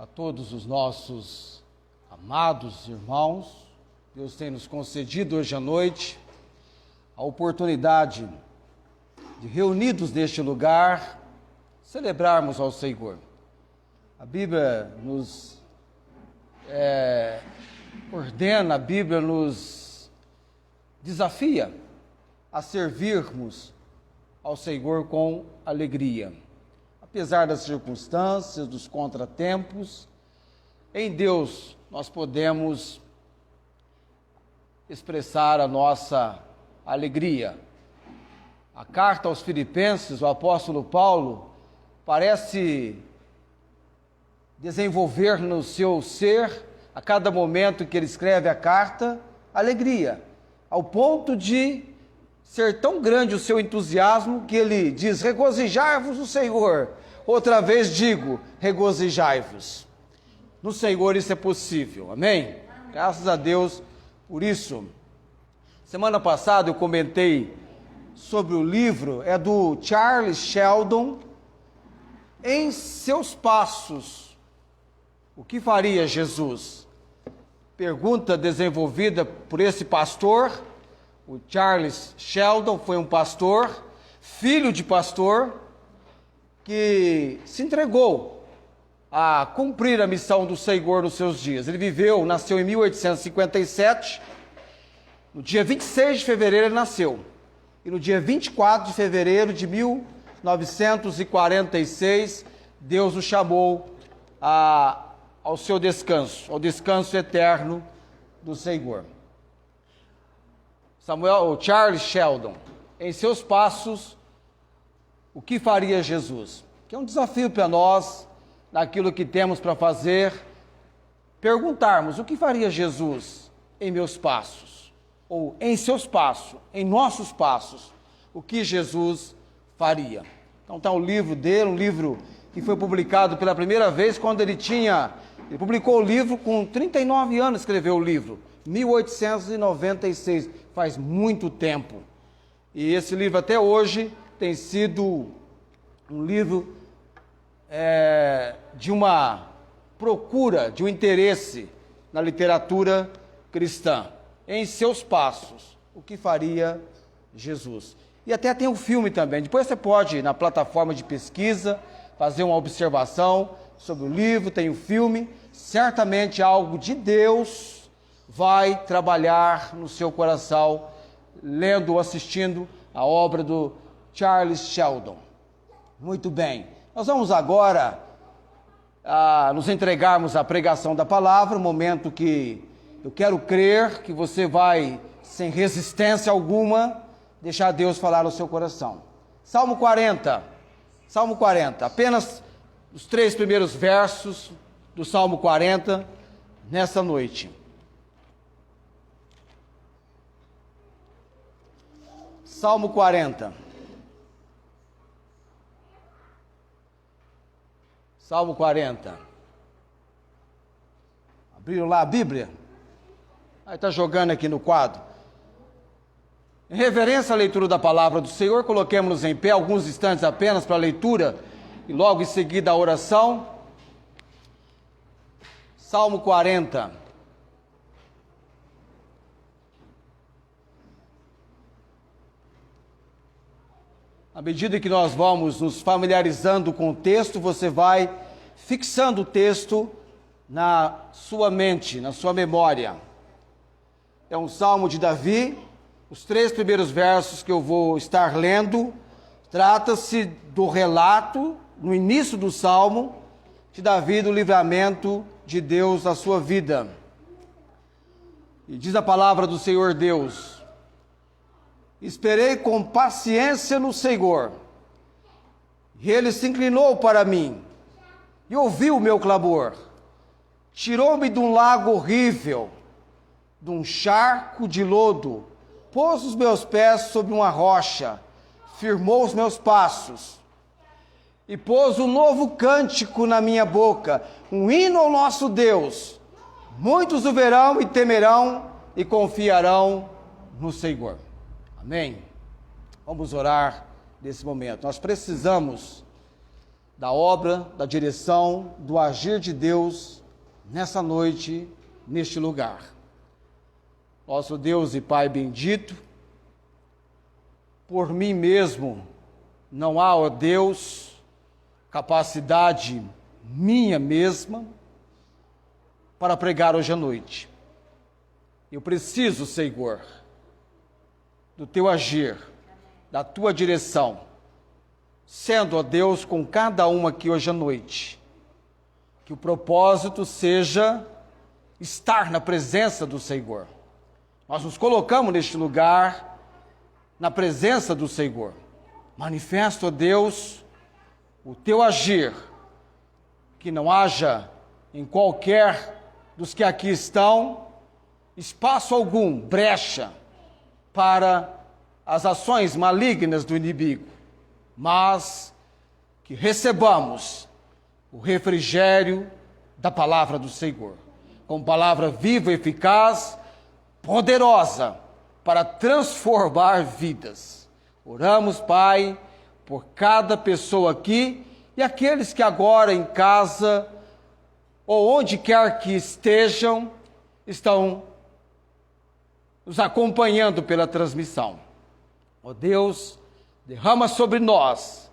a todos os nossos amados irmãos. Deus tem nos concedido hoje à noite a oportunidade de, reunidos neste lugar, celebrarmos ao Senhor. A Bíblia nos ordena, a Bíblia nos desafia a servirmos ao Senhor com alegria. Apesar das circunstâncias, dos contratempos, em Deus nós podemos expressar a nossa alegria. A carta aos Filipenses, o apóstolo Paulo, parece desenvolver no seu ser, a cada momento que ele escreve a carta, alegria, ao ponto de ser tão grande o seu entusiasmo que ele diz: regozijai-vos no Senhor. Outra vez digo, regozijai-vos. No Senhor isso é possível, amém? Graças a Deus por isso. Semana passada eu comentei sobre o livro, é do Charles Sheldon, Em Seus Passos. O que faria Jesus? Pergunta desenvolvida por esse pastor. O Charles Sheldon foi um pastor, filho de pastor, que se entregou a cumprir a missão do Senhor nos seus dias. Ele nasceu em 1857, no dia 26 de fevereiro ele nasceu, e no dia 24 de fevereiro de 1946, Deus o chamou ao seu descanso, ao descanso eterno do Senhor. Charles Sheldon, Em Seus Passos, o que faria Jesus? Que é um desafio para nós, naquilo que temos para fazer, perguntarmos: o que faria Jesus em meus passos? Ou em seus passos, em nossos passos, o que Jesus faria? Então está o livro dele, um livro que foi publicado pela primeira vez quando ele publicou o livro com 39 anos, escreveu o livro, 1896, faz muito tempo. E esse livro até hoje tem sido um livro de uma procura, de um interesse na literatura cristã. Em seus passos, o que faria Jesus? E até tem um filme também. Depois você pode, na plataforma de pesquisa, fazer uma observação sobre o livro, tem o filme. Certamente algo de Deus vai trabalhar no seu coração, lendo ou assistindo a obra do Charles Sheldon. Muito bem. Nós vamos agora nos entregarmos à pregação da palavra, um momento que eu quero crer que você vai, sem resistência alguma, deixar Deus falar no seu coração. Salmo 40, apenas os 3 primeiros versos do Salmo 40, nessa noite. Salmo 40. Salmo 40. Abriram lá a Bíblia? Aí está jogando aqui no quadro. Em reverência à leitura da palavra do Senhor, coloquemos-nos em pé alguns instantes apenas para a leitura e logo em seguida a oração. Salmo 40. À medida que nós vamos nos familiarizando com o texto, você vai fixando o texto na sua mente, na sua memória. É um salmo de Davi. Os 3 primeiros versos que eu vou estar lendo, trata-se do relato, no início do salmo, de Davi, do livramento de Deus na sua vida. E diz a palavra do Senhor Deus: esperei com paciência no Senhor, e Ele se inclinou para mim, e ouviu o meu clamor. Tirou-me de um lago horrível, de um charco de lodo, pôs os meus pés sobre uma rocha, firmou os meus passos, e pôs um novo cântico na minha boca, um hino ao nosso Deus. Muitos o verão e temerão e confiarão no Senhor. Amém? Vamos orar nesse momento. Nós precisamos da obra, da direção, do agir de Deus nessa noite, neste lugar. Nosso Deus e Pai bendito, por mim mesmo não há, ó Deus, capacidade minha mesma para pregar hoje à noite. Eu preciso, Senhor, do Teu agir, da Tua direção, sendo, ó Deus, com cada um aqui hoje à noite. Que o propósito seja estar na presença do Senhor. Nós nos colocamos neste lugar, na presença do Senhor. Manifesta, ó Deus, o Teu agir, que não haja em qualquer dos que aqui estão espaço algum, brecha, para as ações malignas do inimigo, mas que recebamos o refrigério da palavra do Senhor, com palavra viva, eficaz, poderosa, para transformar vidas. Oramos, Pai, por cada pessoa aqui e aqueles que agora em casa, ou onde quer que estejam, estão nos acompanhando pela transmissão. Ó Deus, derrama sobre nós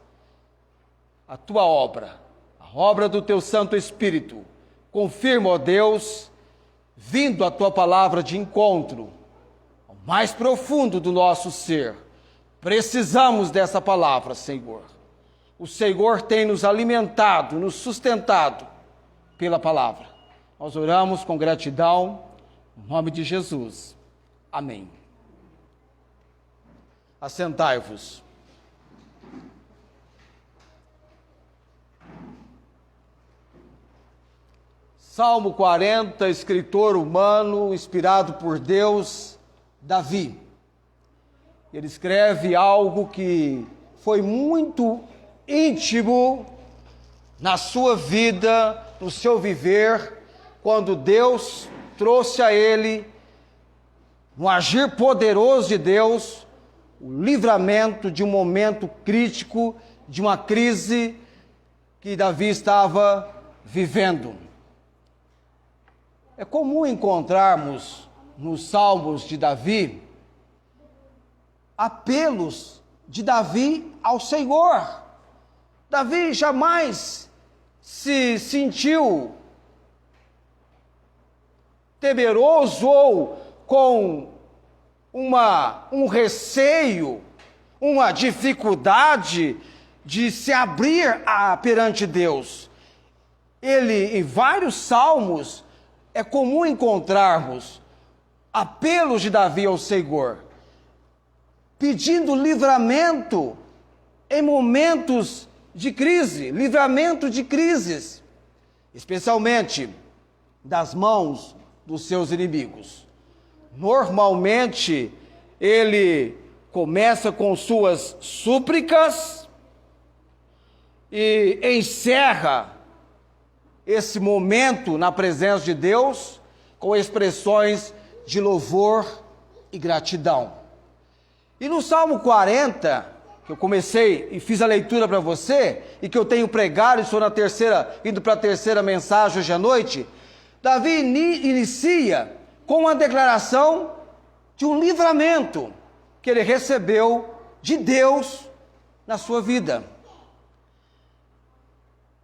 a Tua obra, a obra do Teu Santo Espírito. Confirma, ó Deus, vindo a Tua palavra de encontro ao mais profundo do nosso ser. Precisamos dessa palavra, Senhor. O Senhor tem nos alimentado, nos sustentado pela palavra. Nós oramos com gratidão, em nome de Jesus. Amém. Assentai-vos. Salmo 40, escritor humano, inspirado por Deus, Davi. Ele escreve algo que foi muito íntimo na sua vida, no seu viver, quando Deus trouxe a ele, no agir poderoso de Deus, o livramento de um momento crítico, de uma crise que Davi estava vivendo. É comum encontrarmos nos Salmos de Davi apelos de Davi ao Senhor. Davi jamais se sentiu temeroso ou com um receio, uma dificuldade de se abrir perante Deus. Ele, em vários salmos, é comum encontrarmos apelos de Davi ao Senhor, pedindo livramento em momentos de crise, livramento de crises, especialmente das mãos dos seus inimigos. Normalmente, ele começa com suas súplicas e encerra esse momento na presença de Deus com expressões de louvor e gratidão. E no Salmo 40, que eu comecei e fiz a leitura para você, e que eu tenho pregado, e estou indo para a terceira mensagem hoje à noite, Davi inicia com uma declaração de um livramento que ele recebeu de Deus na sua vida.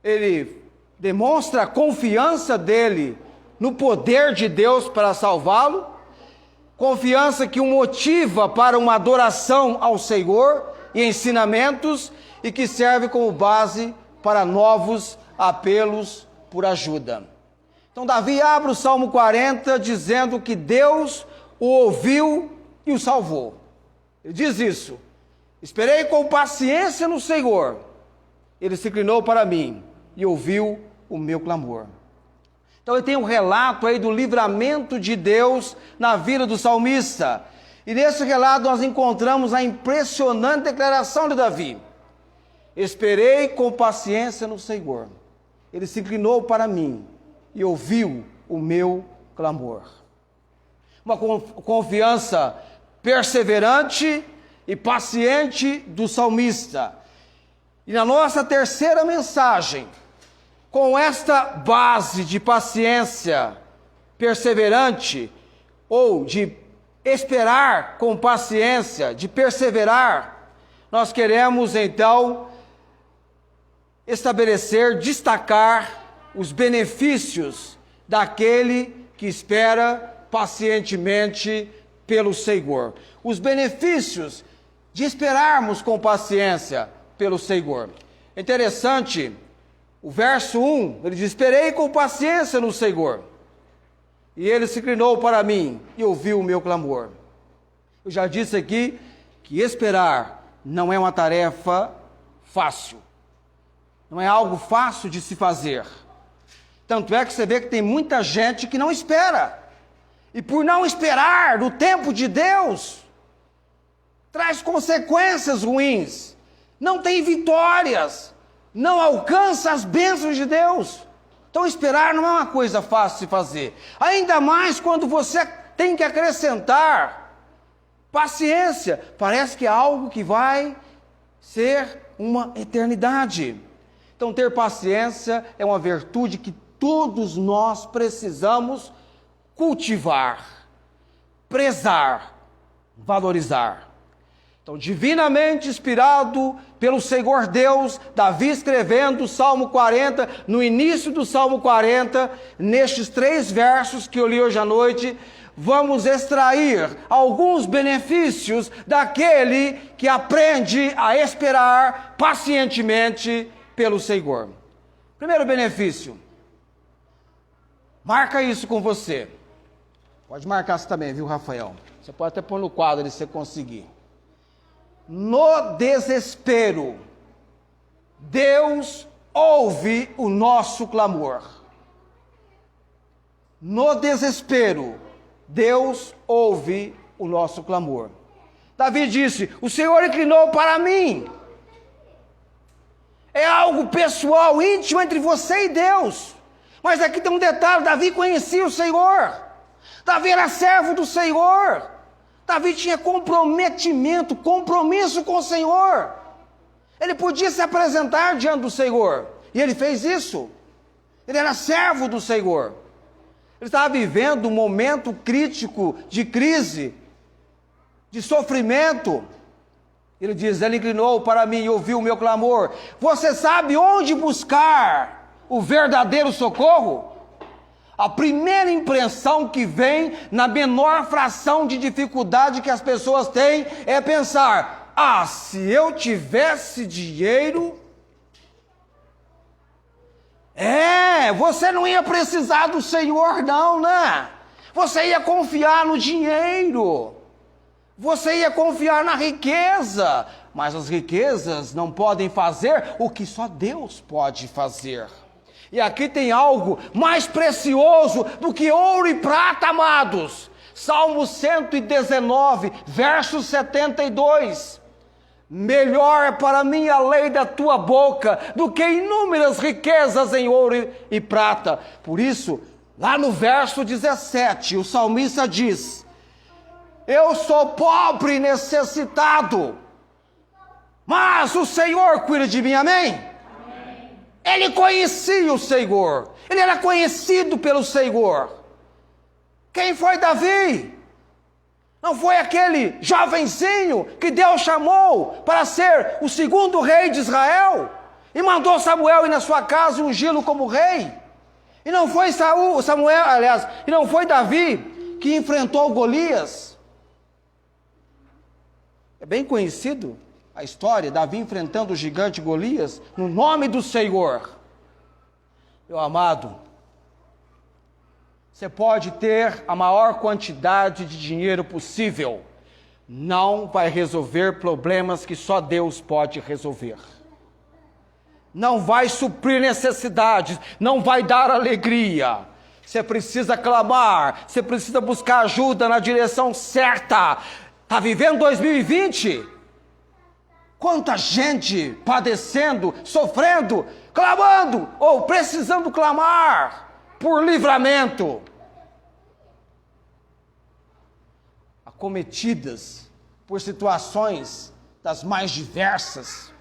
Ele demonstra a confiança dele no poder de Deus para salvá-lo, confiança que o motiva para uma adoração ao Senhor e ensinamentos e que serve como base para novos apelos por ajuda. Então Davi abre o Salmo 40 dizendo que Deus o ouviu e o salvou. Ele diz isso: esperei com paciência no Senhor, ele se inclinou para mim e ouviu o meu clamor. Então ele tem um relato aí do livramento de Deus na vida do salmista. E nesse relato nós encontramos a impressionante declaração de Davi: esperei com paciência no Senhor, ele se inclinou para mim e ouviu o meu clamor. Uma confiança perseverante e paciente do salmista, E na nossa terceira mensagem, com esta base de paciência perseverante, ou de esperar com paciência, de perseverar, nós queremos então estabelecer, destacar os benefícios daquele que espera pacientemente pelo Senhor. Os benefícios de esperarmos com paciência pelo Senhor. É interessante, o verso 1, ele diz: esperei com paciência no Senhor, e ele se inclinou para mim e ouviu o meu clamor. Eu já disse aqui que esperar não é uma tarefa fácil. Não é algo fácil de se fazer. Tanto é que você vê que tem muita gente que não espera. E por não esperar no tempo de Deus, traz consequências ruins. Não tem vitórias. Não alcança as bênçãos de Deus. Então esperar não é uma coisa fácil de fazer. Ainda mais quando você tem que acrescentar paciência. Parece que é algo que vai ser uma eternidade. Então ter paciência é uma virtude que todos nós precisamos cultivar, prezar, valorizar. Então, divinamente inspirado pelo Senhor Deus, Davi escrevendo o Salmo 40, no início do Salmo 40, nestes 3 versos que eu li hoje à noite, vamos extrair alguns benefícios daquele que aprende a esperar pacientemente pelo Senhor. Primeiro benefício, marca isso com você. Pode marcar isso também, viu, Rafael? Você pode até pôr no quadro se você conseguir. No desespero, Deus ouve o nosso clamor. No desespero, Deus ouve o nosso clamor. Davi disse: o Senhor inclinou para mim. É algo pessoal, íntimo entre você e Deus. Mas aqui tem um detalhe: Davi conhecia o Senhor. Davi era servo do Senhor. Davi tinha compromisso com o Senhor. Ele podia se apresentar diante do Senhor. E ele fez isso. Ele era servo do Senhor. Ele estava vivendo um momento crítico de crise, de sofrimento. Ele diz: ele inclinou para mim e ouviu o meu clamor. Você sabe onde buscar o verdadeiro socorro? A primeira impressão que vem na menor fração de dificuldade que as pessoas têm é pensar: ah, se eu tivesse dinheiro... você não ia precisar do Senhor não, né? Você ia confiar no dinheiro. Você ia confiar na riqueza. Mas as riquezas não podem fazer o que só Deus pode fazer. E aqui tem algo mais precioso do que ouro e prata, amados. Salmo 119, verso 72. Melhor é para mim a lei da tua boca do que inúmeras riquezas em ouro e prata. Por isso, lá no verso 17, o salmista diz: eu sou pobre e necessitado, mas o Senhor cuida de mim, amém? Ele conhecia o Senhor. Ele era conhecido pelo Senhor. Quem foi Davi? Não foi aquele jovenzinho que Deus chamou para ser o 2º rei de Israel? E mandou Samuel ir na sua casa e ungí-lo como rei? E não foi e não foi Davi que enfrentou Golias? É bem conhecido a história, Davi enfrentando o gigante Golias, no nome do Senhor. Meu amado, você pode ter a maior quantidade de dinheiro possível, não vai resolver problemas que só Deus pode resolver. Não vai suprir necessidades, não vai dar alegria. Você precisa clamar, você precisa buscar ajuda na direção certa. Está vivendo 2020? Quanta gente padecendo, sofrendo, clamando ou precisando clamar por livramento. Acometidas por situações das mais diversas.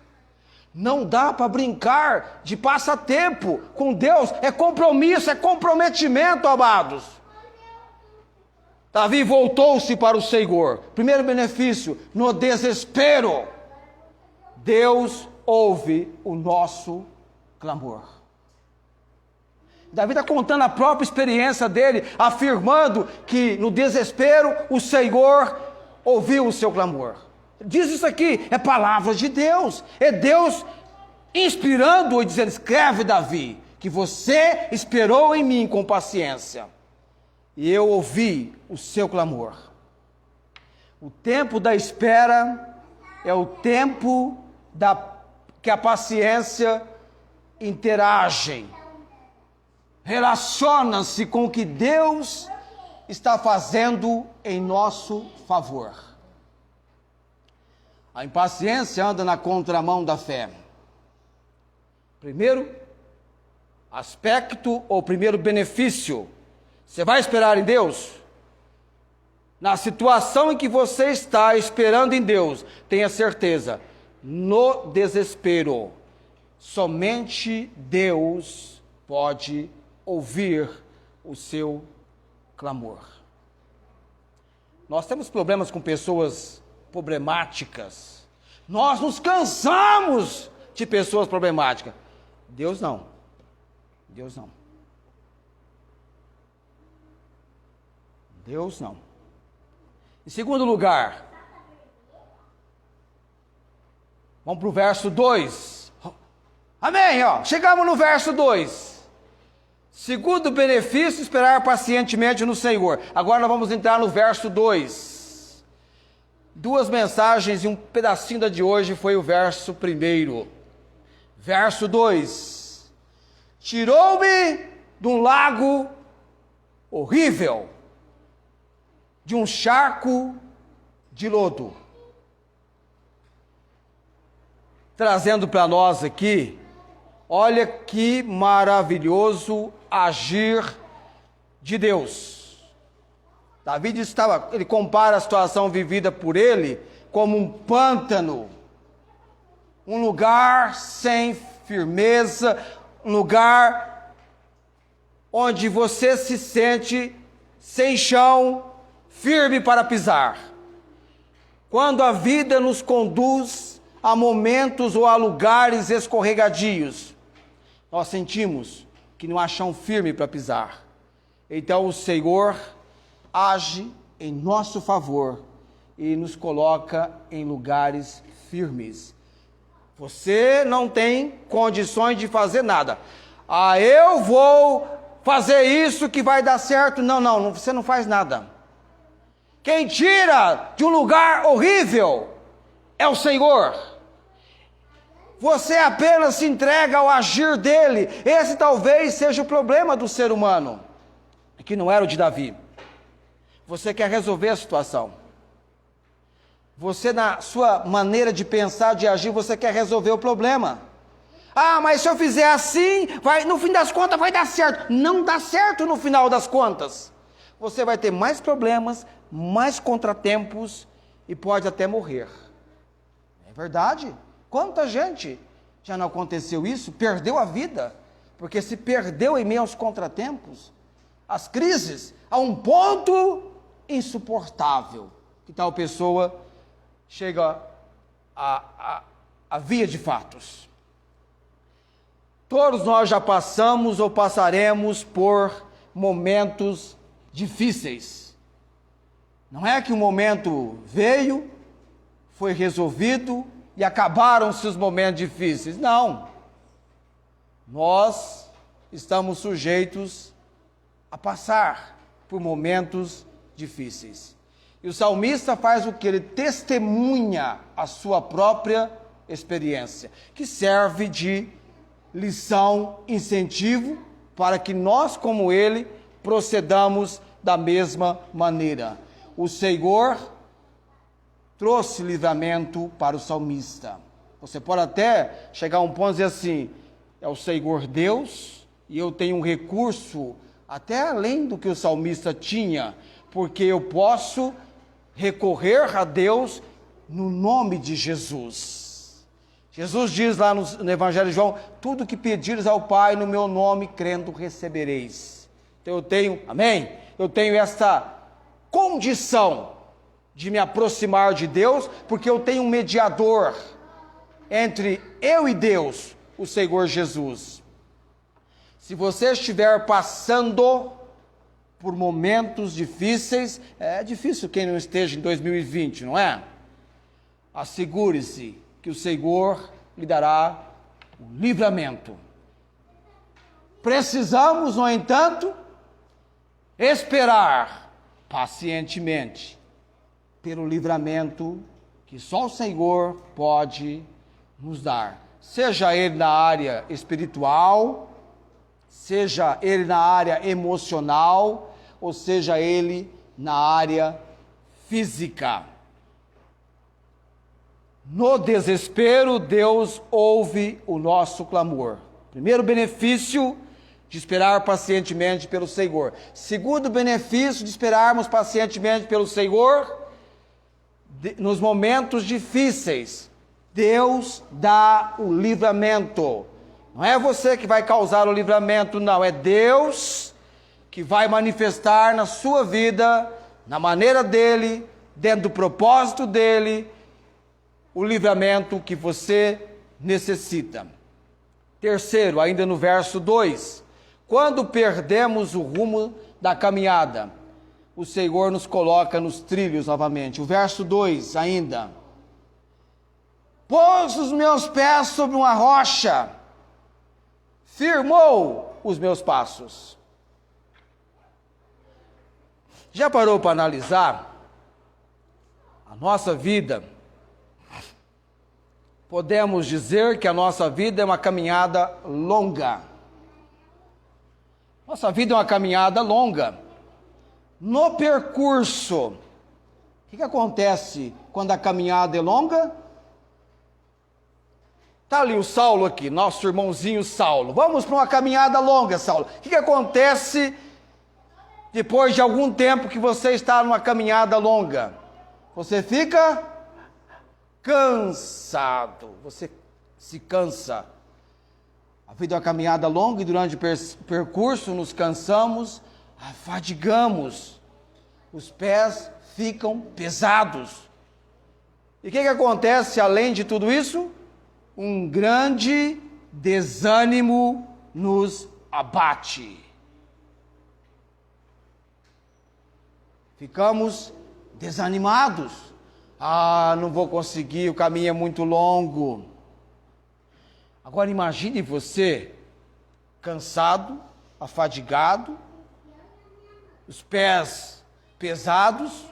Não dá para brincar de passatempo com Deus. É compromisso, é comprometimento, amados. Davi voltou-se para o Senhor. Primeiro benefício, no desespero, Deus ouve o nosso clamor. Davi está contando a própria experiência dele, afirmando que no desespero o Senhor ouviu o seu clamor. Diz isso aqui, é palavra de Deus, é Deus inspirando-o e dizendo: escreve, Davi, que você esperou em mim com paciência, e eu ouvi o seu clamor. O tempo da espera é o tempo que a paciência interage, relaciona-se com o que Deus está fazendo em nosso favor. A impaciência anda na contramão da fé. Primeiro aspecto ou primeiro benefício: você vai esperar em Deus? Na situação em que você está esperando em Deus, tenha certeza, no desespero, somente Deus pode ouvir o seu clamor. Nós temos problemas com pessoas problemáticas. Nós nos cansamos de pessoas problemáticas. Deus não. Deus não. Deus não. Em segundo lugar, vamos para o verso 2. Amém, ó. Chegamos no verso 2. Segundo benefício, esperar pacientemente no Senhor. Agora nós vamos entrar no verso 2. Duas mensagens e um pedacinho da de hoje foi o verso 1. Verso 2. Tirou-me de um lago horrível, de um charco de lodo. Trazendo para nós aqui, olha que maravilhoso agir de Deus. Davi ele compara a situação vivida por ele como um pântano, um lugar sem firmeza, um lugar onde você se sente sem chão, firme para pisar. Quando a vida nos conduz a momentos ou a lugares escorregadios, nós sentimos que não há chão firme para pisar. Então o Senhor age em nosso favor e nos coloca em lugares firmes. Você não tem condições de fazer nada. Eu vou fazer isso que vai dar certo. Não, você não faz nada. Quem tira de um lugar horrível é o Senhor. Você apenas se entrega ao agir dele. Esse talvez seja o problema do ser humano, que não era o de Davi. Você quer resolver a situação. Você, na sua maneira de pensar, de agir, você quer resolver o problema. Mas se eu fizer assim, no fim das contas vai dar certo. Não dá certo no final das contas. Você vai ter mais problemas, mais contratempos e pode até morrer. É verdade? Quanta gente já não aconteceu isso? Perdeu a vida, porque se perdeu em meio aos contratempos, as crises, a um ponto insuportável, que tal pessoa chega a via de fatos. Todos nós já passamos ou passaremos por momentos difíceis. Não é que o momento veio, foi resolvido e acabaram-se os momentos difíceis. Não. Nós estamos sujeitos a passar por momentos difíceis. E o salmista faz o que? Ele testemunha a sua própria experiência, que serve de lição, incentivo, para que nós, como ele, procedamos da mesma maneira. O Senhor trouxe livramento para o salmista. Você pode até chegar a um ponto e dizer assim: é o Senhor Deus, e eu tenho um recurso até além do que o salmista tinha, porque eu posso recorrer a Deus no nome de Jesus. Jesus diz lá no Evangelho de João: tudo que pedires ao Pai no meu nome, crendo, recebereis. Então eu tenho, amém? Eu tenho essa condição de me aproximar de Deus, porque eu tenho um mediador entre eu e Deus, o Senhor Jesus. Se você estiver passando por momentos difíceis, é difícil quem não esteja em 2020, não é? Assegure-se que o Senhor lhe dará o livramento. Precisamos, no entanto, esperar pacientemente pelo livramento que só o Senhor pode nos dar. Seja ele na área espiritual, seja ele na área emocional, ou seja ele na área física. No desespero, Deus ouve o nosso clamor. Primeiro benefício de esperar pacientemente pelo Senhor. Segundo benefício de esperarmos pacientemente pelo Senhor, nos momentos difíceis, Deus dá o livramento. Não é você que vai causar o livramento, não. É Deus que vai manifestar na sua vida, na maneira dele, dentro do propósito dele, o livramento que você necessita. Terceiro, ainda no verso 2, quando perdemos o rumo da caminhada, o Senhor nos coloca nos trilhos novamente. O verso 2 ainda: pôs os meus pés sobre uma rocha, firmou os meus passos. Já parou para analisar a nossa vida? Podemos dizer que a nossa vida é uma caminhada longa. Nossa vida é uma caminhada longa. No percurso, o que acontece quando a caminhada é longa? Está ali o Saulo aqui, nosso irmãozinho Saulo. Vamos para uma caminhada longa, Saulo. O que acontece depois de algum tempo que você está numa caminhada longa? Você fica cansado, você se cansa. A vida é uma caminhada longa e durante o percurso nos cansamos, afadigamos, os pés ficam pesados. E o que acontece além de tudo isso? Um grande desânimo nos abate. Ficamos desanimados. Não vou conseguir, o caminho é muito longo. Agora imagine você, cansado, afadigado, os pés pesados,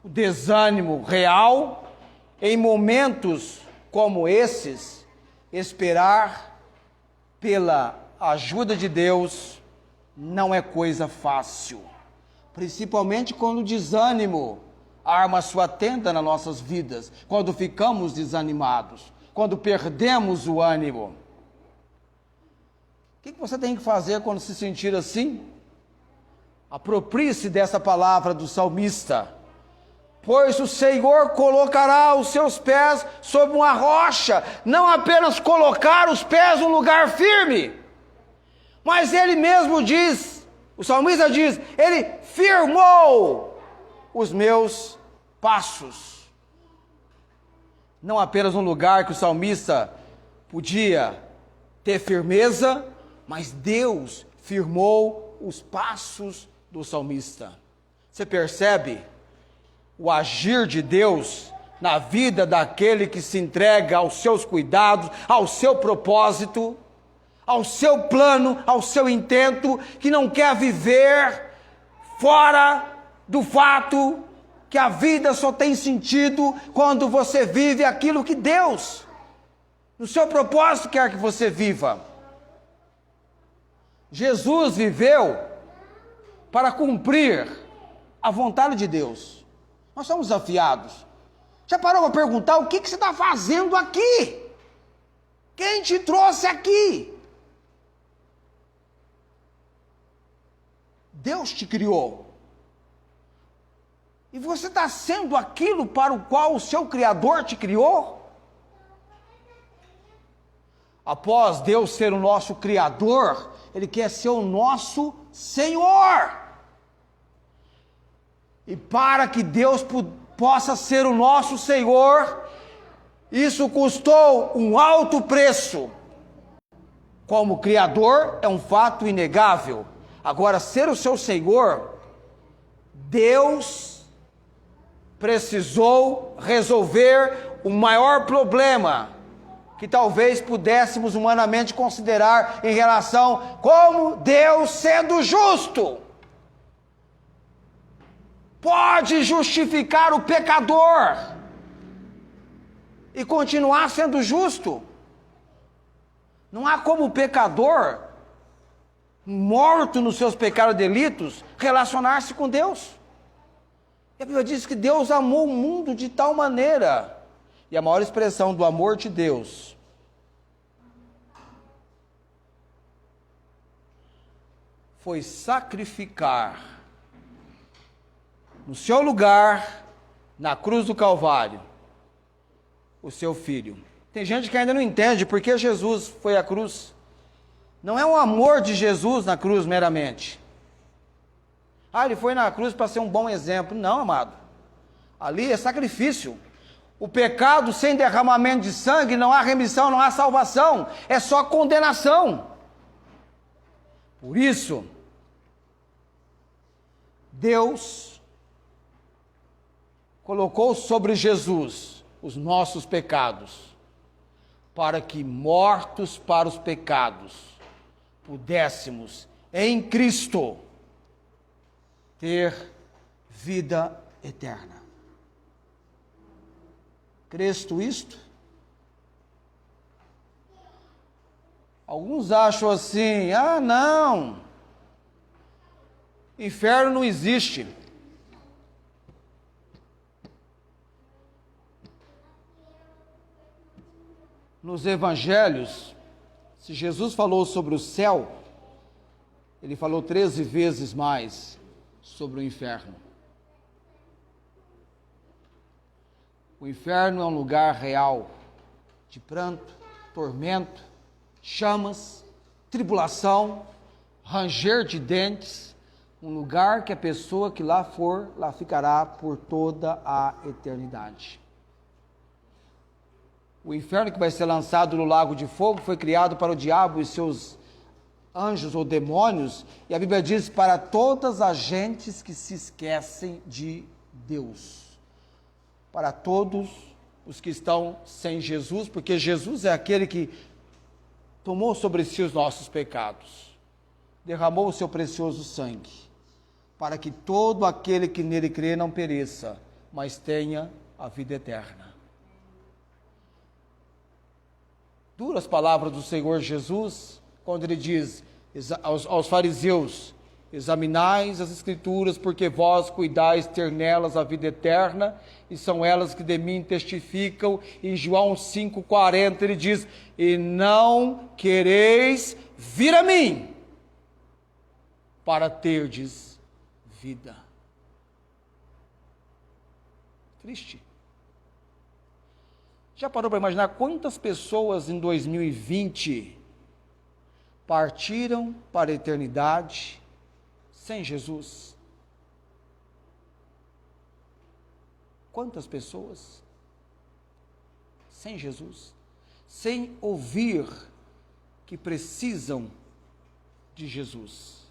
o desânimo real, em momentos como esses, esperar pela ajuda de Deus não é coisa fácil. Principalmente quando o desânimo arma sua tenda nas nossas vidas, quando ficamos desanimados, quando perdemos o ânimo. O que você tem que fazer quando se sentir assim? Aproprie-se dessa palavra do salmista: pois o Senhor colocará os seus pés sobre uma rocha. Não apenas colocar os pés num lugar firme, mas ele mesmo diz, o salmista diz, ele firmou os meus passos. Não apenas um lugar que o salmista podia ter firmeza, mas Deus firmou os passos do salmista. Você percebe o agir de Deus na vida daquele que se entrega aos seus cuidados, ao seu propósito, ao seu plano, ao seu intento, que não quer viver fora do fato que a vida só tem sentido quando você vive aquilo que Deus, no seu propósito, quer que você viva. Jesus viveu para cumprir a vontade de Deus. Nós somos desafiados. Já parou para perguntar o que você está fazendo aqui? Quem te trouxe aqui? Deus te criou. E você está sendo aquilo para o qual o seu Criador te criou? Após Deus ser o nosso Criador, Ele quer ser o nosso Senhor. E para que Deus possa ser o nosso Senhor, isso custou um alto preço. Como Criador é um fato inegável. Agora, ser o seu Senhor, Deus precisou resolver o maior problema que talvez pudéssemos humanamente considerar em relação como Deus, sendo justo, pode justificar o pecador e continuar sendo justo. Não há como o pecador, morto nos seus pecados e delitos, relacionar-se com Deus. E a Bíblia diz que Deus amou o mundo de tal maneira. E a maior expressão do amor de Deus foi sacrificar no seu lugar, na cruz do Calvário, o seu filho. Tem gente que ainda não entende por que Jesus foi à cruz. Não é o amor de Jesus na cruz meramente. Ele foi na cruz para ser um bom exemplo. Não, amado. Ali é sacrifício. O pecado sem derramamento de sangue, não há remissão, não há salvação. É só condenação. Por isso, Deus colocou sobre Jesus os nossos pecados, para que, mortos para os pecados, pudéssemos, em Cristo, ter vida eterna. Crês tu isto? Alguns acham assim, não, inferno não existe. Nos evangelhos, se Jesus falou sobre o céu, ele falou 13 vezes mais sobre o inferno. O inferno é um lugar real, de pranto, tormento, chamas, tribulação, ranger de dentes, um lugar que a pessoa que lá for, lá ficará por toda a eternidade. O inferno que vai ser lançado no lago de fogo foi criado para o diabo e seus anjos ou demônios, e a Bíblia diz para todas as gentes que se esquecem de Deus. Para todos os que estão sem Jesus, porque Jesus é aquele que tomou sobre si os nossos pecados, derramou o seu precioso sangue, para que todo aquele que nele crê não pereça, mas tenha a vida eterna. Duras palavras do Senhor Jesus, quando ele diz aos fariseus: examinais as Escrituras, porque vós cuidais ter nelas a vida eterna, e são elas que de mim testificam. Em João 5,40 ele diz: e não quereis vir a mim, para terdes vida. Triste. Já parou para imaginar quantas pessoas em 2020 partiram para a eternidade sem Jesus? Quantas pessoas sem Jesus, sem ouvir que precisam de Jesus?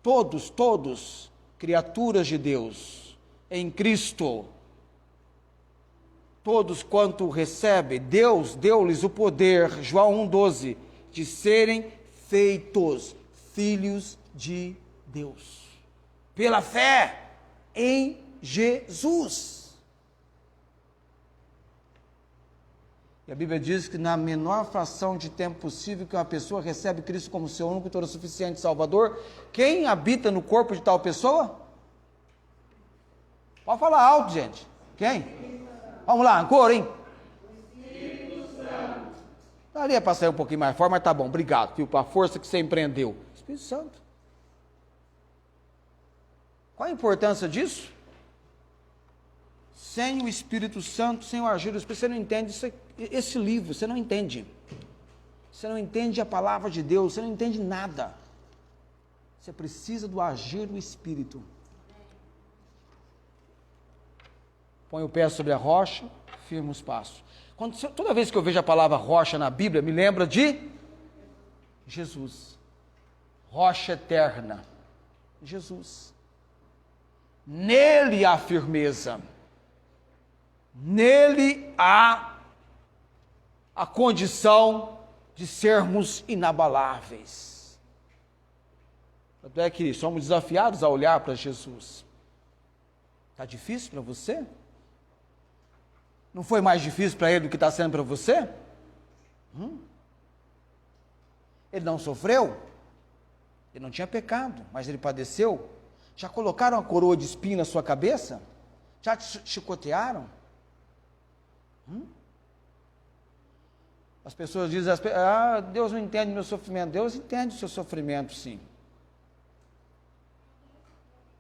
Todos, criaturas de Deus, em Cristo. Todos quanto recebem, Deus deu-lhes o poder, João 1,12, de serem feitos filhos de Deus, pela fé em Jesus. E a Bíblia diz que na menor fração de tempo possível que uma pessoa recebe Cristo como seu único e todo suficiente Salvador, quem habita no corpo de tal pessoa? Pode falar alto, gente. Quem? Vamos lá, coro, hein? Daria para sair um pouquinho mais forte, mas tá bom, obrigado, filho, para a força que você empreendeu. Espírito Santo. Qual a importância disso? Sem o Espírito Santo, sem o agir do Espírito, você não entende esse livro, você não entende. você não entende a palavra de Deus, você não entende nada. Você precisa do agir do Espírito. Põe o pé sobre a rocha, firma os passos. Toda vez que eu vejo a palavra rocha na Bíblia, me lembra de Jesus. Rocha eterna. Jesus. Nele há firmeza. Nele há a condição de sermos inabaláveis. Tanto é que somos desafiados a olhar para Jesus. Está difícil para você? Não foi mais difícil para ele do que está sendo para você? Ele não sofreu? Ele não tinha pecado, mas ele padeceu? Já colocaram a coroa de espinho na sua cabeça? Já te chicotearam? As pessoas dizem, Deus não entende meu sofrimento. Deus entende o seu sofrimento, sim.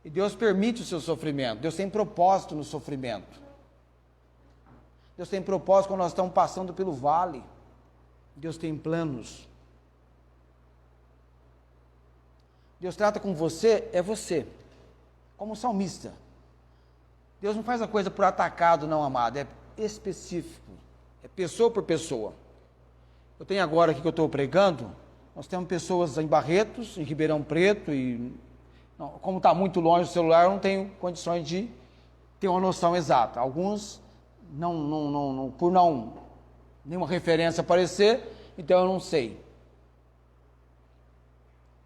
E Deus permite o seu sofrimento. Deus tem propósito no sofrimento. Deus tem propósito quando nós estamos passando pelo vale. Deus tem planos. Deus trata com você, é você. Como salmista. Deus não faz a coisa por atacado, não, amado. É específico. É pessoa por pessoa. Eu tenho agora aqui que eu estou pregando, nós temos pessoas em Barretos, em Ribeirão Preto, e como está muito longe do celular, eu não tenho condições de ter uma noção exata. Alguns, por não nenhuma referência aparecer, então eu não sei.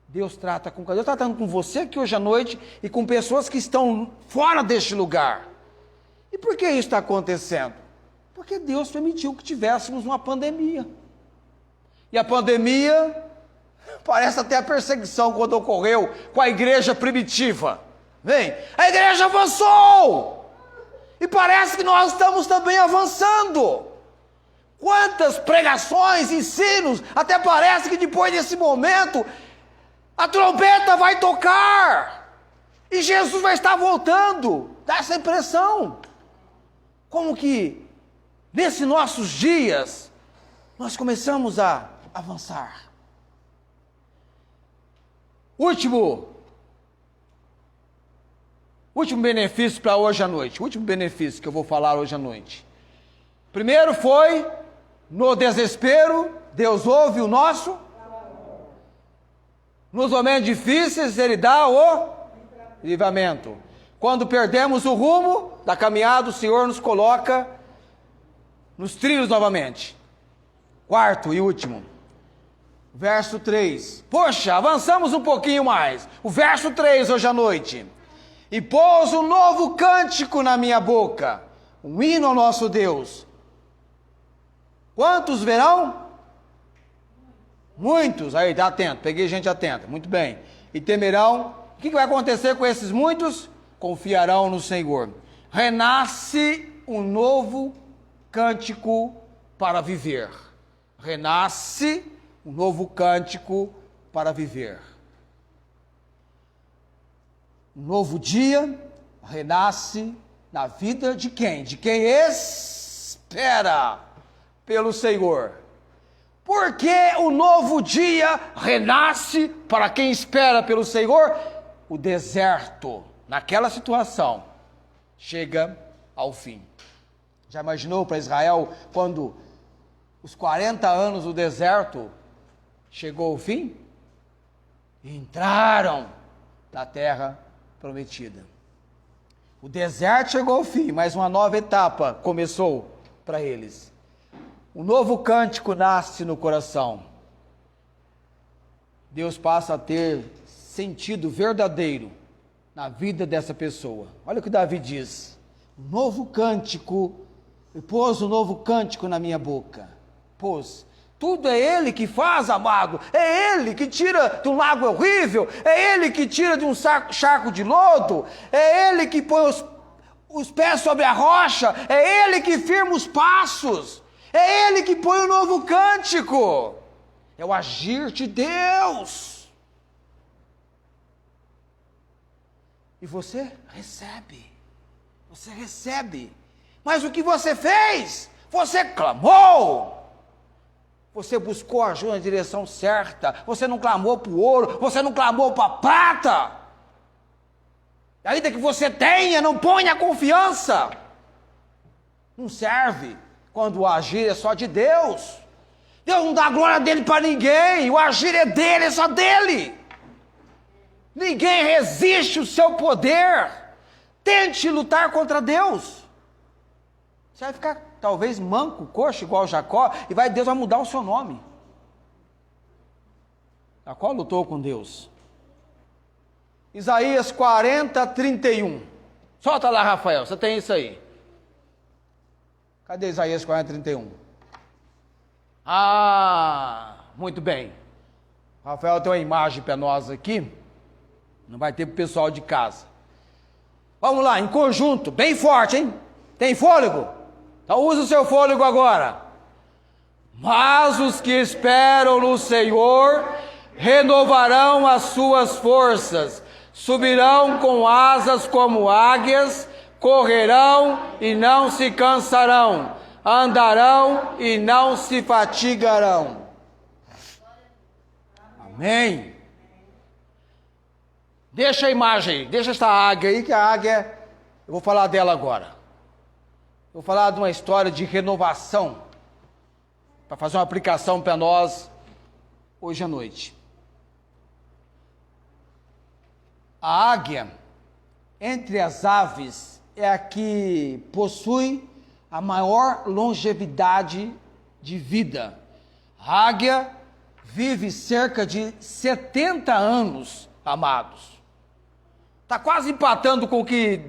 Deus está tratando com você aqui hoje à noite e com pessoas que estão fora deste lugar. E por que isso está acontecendo? Porque Deus permitiu que tivéssemos uma pandemia. E a pandemia, parece até a perseguição quando ocorreu com a igreja primitiva. Vem, a igreja avançou! E parece que nós estamos também avançando. Quantas pregações, ensinos, até parece que depois desse momento a trombeta vai tocar e Jesus vai estar voltando. Dá essa impressão. Como que nesses nossos dias nós começamos a avançar. Último benefício para hoje à noite. O último benefício que eu vou falar hoje à noite. Primeiro foi, no desespero, Deus ouve o nosso. Nos momentos difíceis, Ele dá o livramento. Quando perdemos o rumo da caminhada, o Senhor nos coloca nos trilhos novamente. Quarto e último. Verso 3. Poxa, avançamos um pouquinho mais. O verso 3 hoje à noite. E pôs um novo cântico na minha boca, um hino ao nosso Deus. Quantos verão? Muitos. Aí, tá atento, peguei gente atenta, muito bem. E temerão. O que vai acontecer com esses muitos? Confiarão no Senhor. Renasce um novo cântico para viver. Renasce um novo cântico para viver. Um novo dia renasce na vida de quem? De quem espera pelo Senhor. Porque o novo dia renasce para quem espera pelo Senhor? O deserto, naquela situação, chega ao fim. Já imaginou para Israel quando os 40 anos do deserto chegou ao fim? Entraram na terra prometida. O deserto chegou ao fim, mas uma nova etapa começou para eles. Um novo cântico nasce no coração. Deus passa a ter sentido verdadeiro na vida dessa pessoa. Olha o que Davi diz. Um novo cântico, e pôs um novo cântico na minha boca. Pôs. Tudo é Ele que faz, amado. É Ele que tira de um lago horrível. É Ele que tira de um charco de lodo. É Ele que põe os pés sobre a rocha. É Ele que firma os passos. É Ele que põe o novo cântico. É o agir de Deus. E você recebe. Você recebe. Mas o que você fez? Você clamou. Você buscou ajuda na direção certa. Você não clamou para o ouro. Você não clamou para a prata. Ainda que você tenha, não ponha confiança. Não serve quando o agir é só de Deus. Deus não dá a glória dele para ninguém. O agir é dele, é só dele. Ninguém resiste o seu poder. Tente lutar contra Deus. Você vai ficar talvez manco, coxo, igual Jacó, e Deus vai mudar o seu nome. Jacó lutou com Deus. Isaías 40, 31. Solta lá, Rafael, você tem isso aí. Cadê Isaías 40, 31? Ah, muito bem. Rafael tem uma imagem para nós aqui. Não vai ter para o pessoal de casa. Vamos lá, em conjunto, bem forte, hein? Tem fôlego? Então use o seu fôlego agora. Mas os que esperam no Senhor renovarão as suas forças, subirão com asas como águias, correrão e não se cansarão, andarão e não se fatigarão. Amém. Deixa a imagem aí, deixa essa águia aí, que a águia, eu vou falar dela agora. Vou falar de uma história de renovação, para fazer uma aplicação para nós hoje à noite. A águia, entre as aves, é a que possui a maior longevidade de vida. A águia vive cerca de 70 anos, amados. Está quase empatando com o que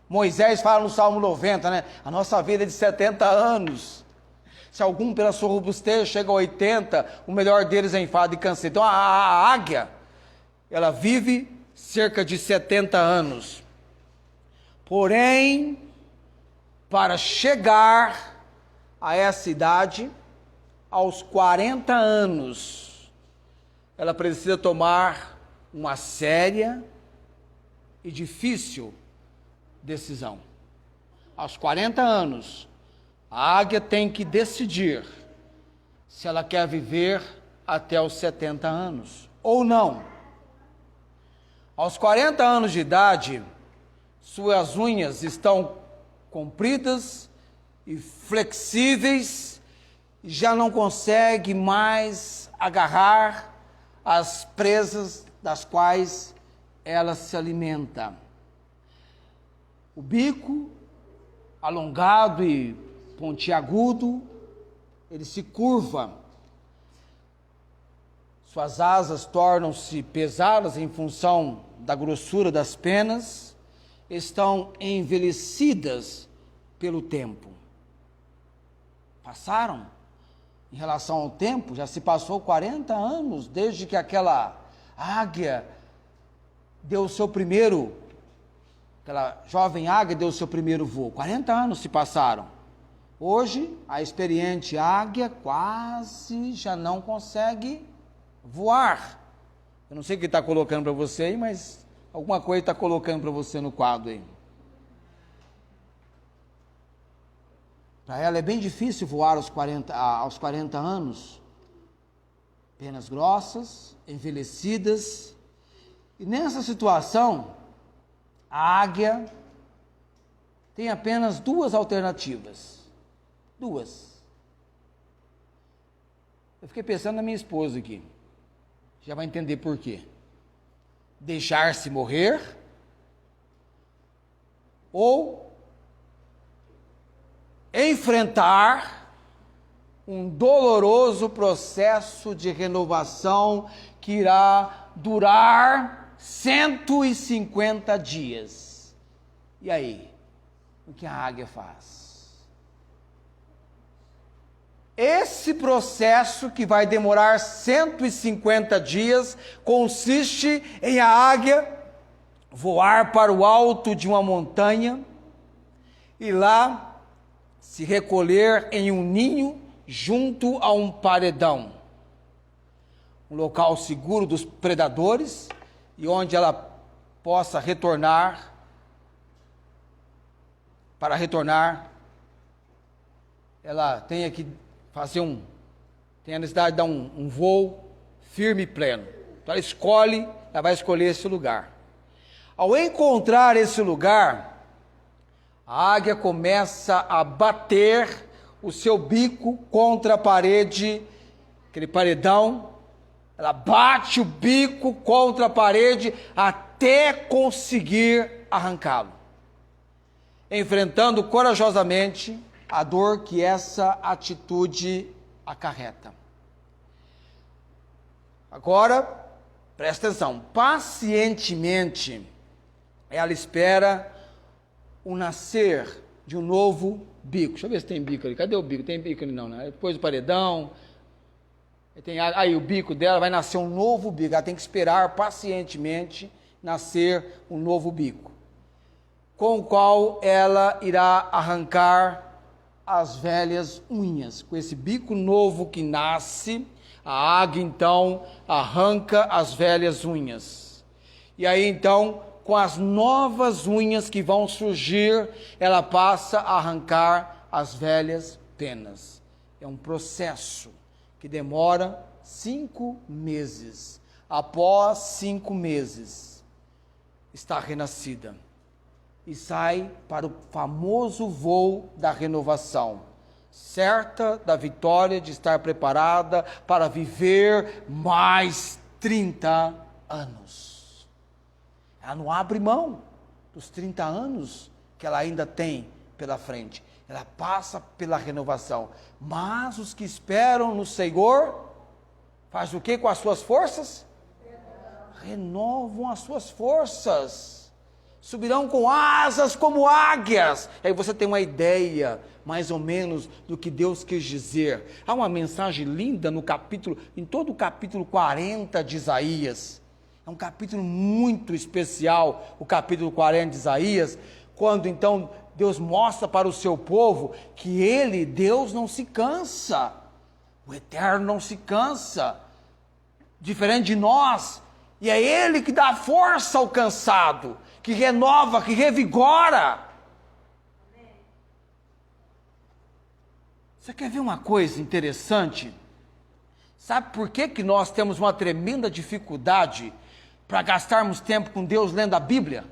Moisés fala no Salmo 90, né? A nossa vida é de 70 anos. Se algum pela sua robustez chega a 80, o melhor deles é enfado e canseiro. Então a águia, ela vive cerca de 70 anos. Porém, para chegar a essa idade, aos 40 anos, ela precisa tomar uma séria e difícil decisão. Aos 40 anos, a águia tem que decidir se ela quer viver até os 70 anos ou não. Aos 40 anos de idade, suas unhas estão compridas e flexíveis e já não consegue mais agarrar as presas das quais ela se alimenta. O bico, alongado e pontiagudo, ele se curva. Suas asas tornam-se pesadas em função da grossura das penas, estão envelhecidas pelo tempo. Passaram, em relação ao tempo, já se passou 40 anos desde que aquela águia deu o seu primeiro, aquela jovem águia deu o seu primeiro voo. 40 anos se passaram. Hoje, a experiente águia quase já não consegue voar. Eu não sei o que está colocando para você aí, mas alguma coisa está colocando para você no quadro aí. Para ela é bem difícil voar aos 40 anos. Penas grossas, envelhecidas. E nessa situação, a águia tem apenas duas alternativas. Duas. Eu fiquei pensando na minha esposa aqui. Já vai entender por quê. Deixar-se morrer ou enfrentar um doloroso processo de renovação que irá durar 150 dias. E aí, o que a águia faz? Esse processo, que vai demorar 150 dias, consiste em a águia voar para o alto de uma montanha e lá se recolher em um ninho junto a um paredão, um local seguro dos predadores e onde ela possa retornar. Para retornar, ela tenha que tem a necessidade de dar um voo firme e pleno. Então ela vai escolher esse lugar. Ao encontrar esse lugar, a águia começa a bater o seu bico contra a parede, aquele paredão. Ela bate o bico contra a parede até conseguir arrancá-lo, enfrentando corajosamente a dor que essa atitude acarreta. Agora, presta atenção, pacientemente ela espera o nascer de um novo bico. Deixa eu ver se tem bico ali. Cadê o bico? Tem bico ali não, né? Depois do paredão. Aí o bico dela vai nascer um novo bico. Ela tem que esperar pacientemente nascer um novo bico, com o qual ela irá arrancar as velhas unhas. Com esse bico novo que nasce, a águia então arranca as velhas unhas. E aí então, com as novas unhas que vão surgir, ela passa a arrancar as velhas penas. É um processo que demora 5 meses. Após 5 meses, está renascida e sai para o famoso voo da renovação, certa da vitória de estar preparada para viver mais 30 anos. Ela não abre mão dos 30 anos que ela ainda tem pela frente. Ela passa pela renovação. Mas os que esperam no Senhor, faz o que com as suas forças? Renovam as suas forças. Subirão com asas como águias. Aí você tem uma ideia, mais ou menos, do que Deus quis dizer. Há uma mensagem linda em todo o capítulo 40 de Isaías. É um capítulo muito especial, o capítulo 40 de Isaías, quando então Deus mostra para o seu povo que Deus não se cansa. O Eterno não se cansa. Diferente de nós. E é Ele que dá força ao cansado, que renova, que revigora. Você quer ver uma coisa interessante? Sabe por que nós temos uma tremenda dificuldade para gastarmos tempo com Deus lendo a Bíblia?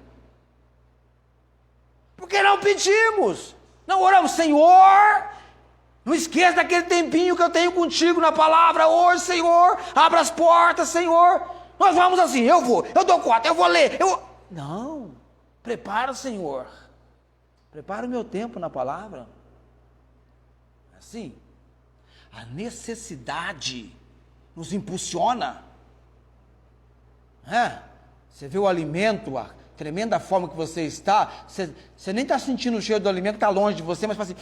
Porque não pedimos, não oramos, Senhor, não esqueça daquele tempinho que eu tenho contigo na palavra hoje, Senhor, abra as portas, Senhor. Nós vamos assim, eu dou conta, eu vou ler, Não, prepara, Senhor, prepara o meu tempo na palavra. Assim, a necessidade nos impulsiona. Você vê o alimento, a tremenda fome que você está, você nem está sentindo o cheiro do alimento, está longe de você, mas fala assim,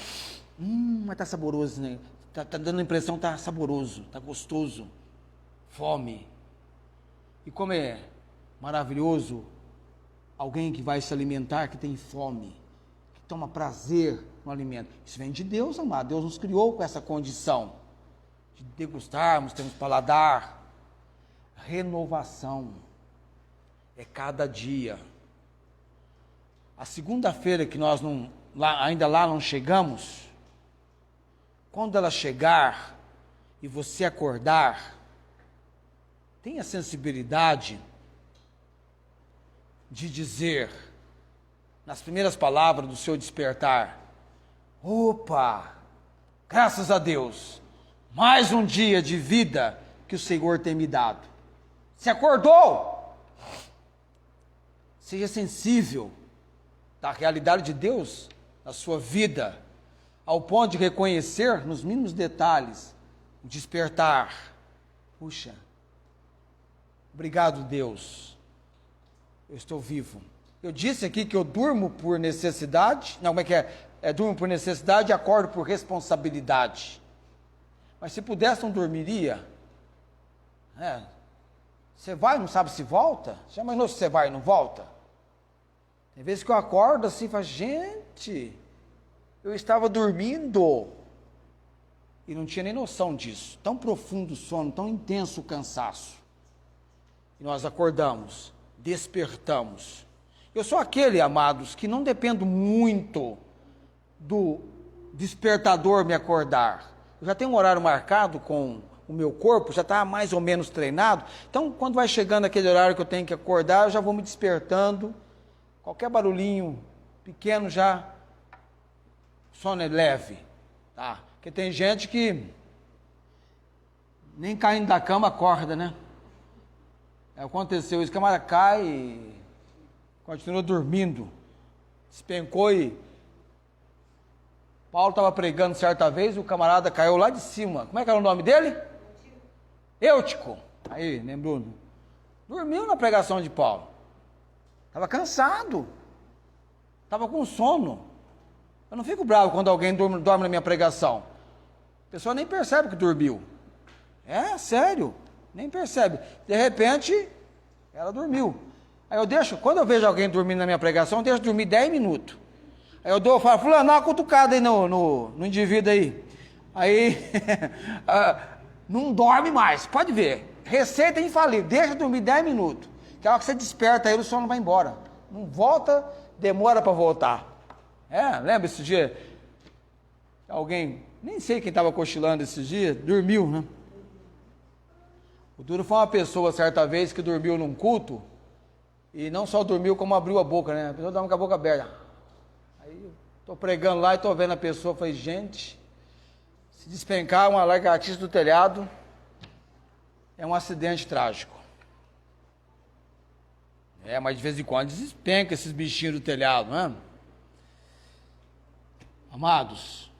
mas está saboroso, né? Está dando a impressão que está saboroso, está gostoso. Fome. E como é maravilhoso alguém que vai se alimentar, que tem fome, que toma prazer no alimento. Isso vem de Deus, amado. Deus nos criou com essa condição de degustarmos, termos paladar. Renovação é cada dia. A segunda-feira que nós ainda lá não chegamos, quando ela chegar e você acordar, tenha sensibilidade de dizer, nas primeiras palavras do seu despertar, opa, graças a Deus, mais um dia de vida que o Senhor tem me dado. Se acordou? Seja sensível da realidade de Deus na sua vida, ao ponto de reconhecer nos mínimos detalhes o despertar. Puxa, obrigado, Deus, eu estou vivo. Eu disse aqui que eu durmo por necessidade, não, como é que é? Durmo por necessidade e acordo por responsabilidade. Mas se pudesse, não dormiria. Você vai, não sabe se volta? Já imaginou se você vai e não volta? Tem vezes que eu acordo assim e falo, gente, eu estava dormindo e não tinha nem noção disso. Tão profundo o sono, tão intenso o cansaço. E nós acordamos, despertamos. Eu sou aquele, amados, que não dependo muito do despertador me acordar. eu já tenho um horário marcado com o meu corpo, já está mais ou menos treinado. Então, quando vai chegando aquele horário que eu tenho que acordar, eu já vou me despertando. Qualquer barulhinho pequeno já, sono é leve. Tá? Porque tem gente que nem caindo da cama acorda, né? Aconteceu isso, o camarada cai e continua dormindo. Despencou e... Paulo estava pregando certa vez, o camarada caiu lá de cima. Como é que era o nome dele? Eutico. Aí, lembrou? Dormiu na pregação de Paulo. Estava cansado. Estava com sono. Eu não fico bravo quando alguém dorme na minha pregação. A pessoa nem percebe que dormiu. É, sério. Nem percebe. De repente, ela dormiu. Aí eu deixo, quando eu vejo alguém dormindo na minha pregação, eu deixo dormir 10 minutos. Aí eu falo, fulano, dá uma cutucada aí no indivíduo aí. Aí, não dorme mais, pode ver. Receita infalível, deixa dormir 10 minutos. Que a hora que você desperta aí, o sono vai embora. Não volta, demora para voltar. Lembra esse dia? Alguém, nem sei quem estava cochilando esses dias, dormiu, né? O duro foi uma pessoa, certa vez, que dormiu num culto, e não só dormiu, como abriu a boca, né? A pessoa dorme com a boca aberta. Aí, estou pregando lá e estou vendo a pessoa, falei, gente, se despencar uma lagartixa do telhado, é um acidente trágico. Mas de vez em quando despenca esses bichinhos do telhado, não é? Amados,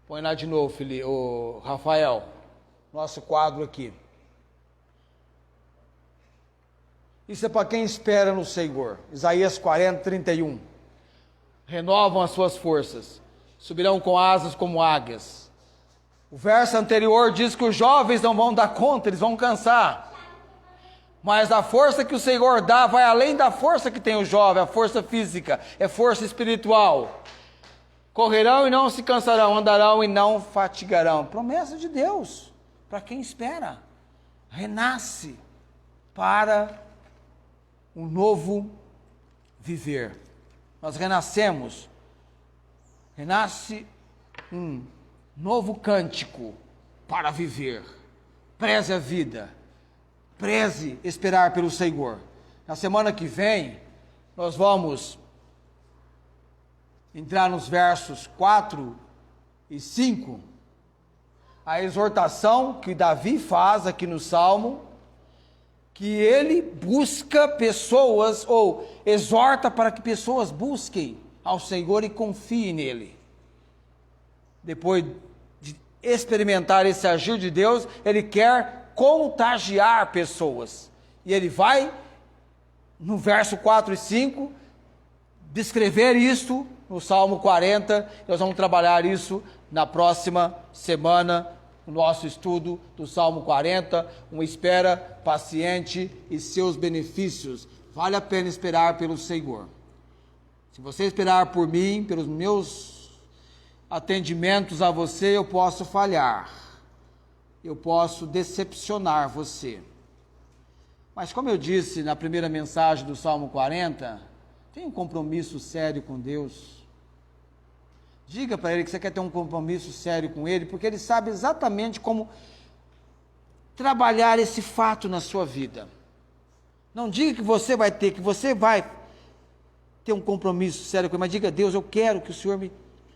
põe lá de novo, o Rafael, nosso quadro aqui. Isso é para quem espera no Senhor. Isaías 40, 31. Renovam as suas forças, subirão com asas como águias. O verso anterior diz que os jovens não vão dar conta, eles vão cansar. Mas a força que o Senhor dá vai além da força que tem o jovem, a força física, é força espiritual. Correrão e não se cansarão, andarão e não fatigarão. Promessa de Deus, para quem espera. Renasce para um novo viver. Nós renascemos. Renasce um novo cântico para viver. Preze a vida. Preze esperar pelo Senhor. Na semana que vem, nós vamos entrar nos versos 4 e 5, a exortação que Davi faz aqui no Salmo, que ele busca pessoas, ou exorta para que pessoas busquem ao Senhor e confiem nele. Depois de experimentar esse agir de Deus, ele quer contagiar pessoas. E ele vai, no verso 4 e 5, descrever isto no Salmo 40. Nós vamos trabalhar isso na próxima semana, no nosso estudo do Salmo 40, uma espera paciente e seus benefícios. Vale a pena esperar pelo Senhor. Se você esperar por mim, pelos meus atendimentos a você, eu posso falhar. Eu posso decepcionar você. Mas como eu disse na primeira mensagem do Salmo 40, tenha um compromisso sério com Deus. Diga para Ele que você quer ter um compromisso sério com Ele, porque Ele sabe exatamente como trabalhar esse fato na sua vida. Não diga que você vai ter um compromisso sério com Ele, mas diga, Deus, eu quero que o Senhor me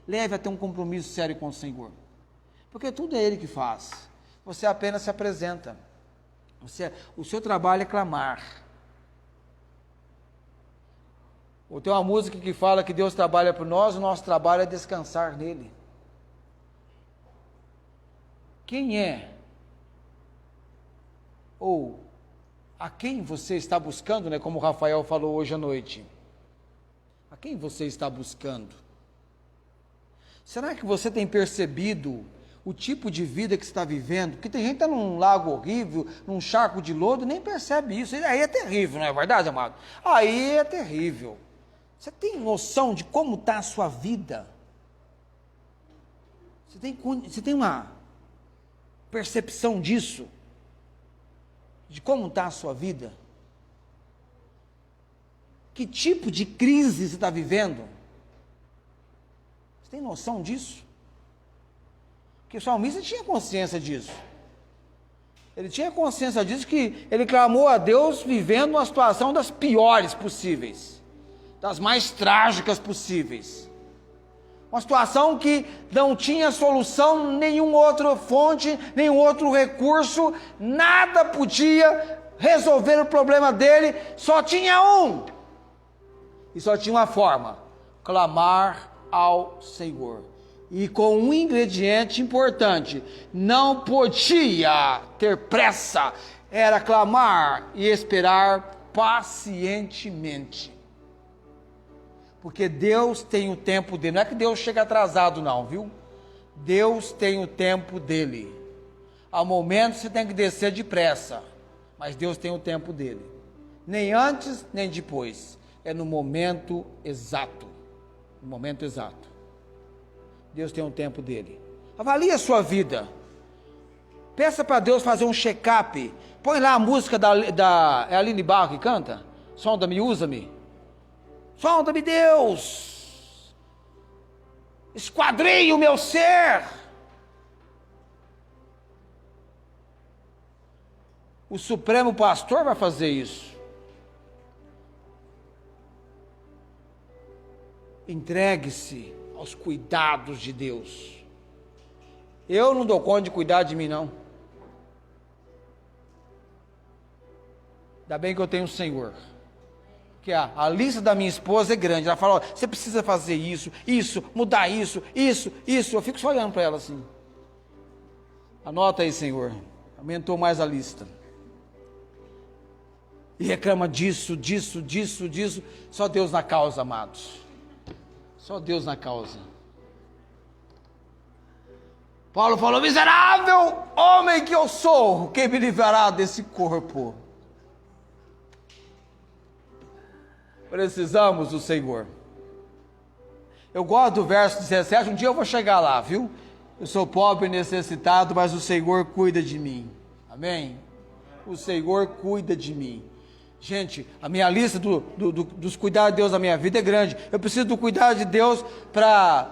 leve a ter um compromisso sério com o Senhor. Porque tudo é Ele que faz. Você apenas se apresenta. O seu trabalho é clamar. Ou tem uma música que fala que Deus trabalha por nós, o nosso trabalho é descansar nele. Quem é? Ou a quem você está buscando, né? Como o Rafael falou hoje à noite. A quem você está buscando? Será que você tem percebido o tipo de vida que você está vivendo? Porque tem gente que está num lago horrível, num charco de lodo, nem percebe isso. Aí é terrível, não é verdade, amado? Aí é terrível. Você tem noção de como está a sua vida? Você tem uma percepção disso? De como está a sua vida? Que tipo de crise você está vivendo? Você tem noção disso? Porque o salmista tinha consciência disso. Ele tinha consciência disso, que ele clamou a Deus vivendo uma situação das piores possíveis, das mais trágicas possíveis. Uma situação que não tinha solução, nenhuma outra fonte, nenhum outro recurso, nada podia resolver o problema dele, só tinha um. E só tinha uma forma: clamar ao Senhor. E com um ingrediente importante: não podia ter pressa, era clamar e esperar pacientemente. Porque Deus tem o tempo dele, não é que Deus chega atrasado não, viu? Deus tem o tempo dele. Há momentos você tem que descer depressa, mas Deus tem o tempo dele. Nem antes, nem depois. É no momento exato. No momento exato. Deus tem um tempo dele. Avalie a sua vida. Peça para Deus fazer um check-up. Põe lá a música é a Aline Barro que canta. Sonda-me, usa-me. Sonda-me, Deus. Esquadrinhe o meu ser. O Supremo Pastor vai fazer isso. Entregue-se aos cuidados de Deus. Eu não dou conta de cuidar de mim, não. Ainda bem que eu tenho o Senhor. Porque a lista da minha esposa é grande. Ela fala: ó, você precisa fazer isso, mudar isso. Eu fico só olhando para ela assim. Anota aí, Senhor. Aumentou mais a lista. E reclama disso. Só Deus na causa, amados. Só Deus na causa. Paulo falou: miserável homem que eu sou, quem me livrará desse corpo? Precisamos do Senhor. Eu gosto do verso 17, um dia eu vou chegar lá, viu? Eu sou pobre e necessitado, mas o Senhor cuida de mim. Amém? O Senhor cuida de mim. Gente, a minha lista dos cuidados de Deus na minha vida é grande. Eu preciso do cuidado de Deus para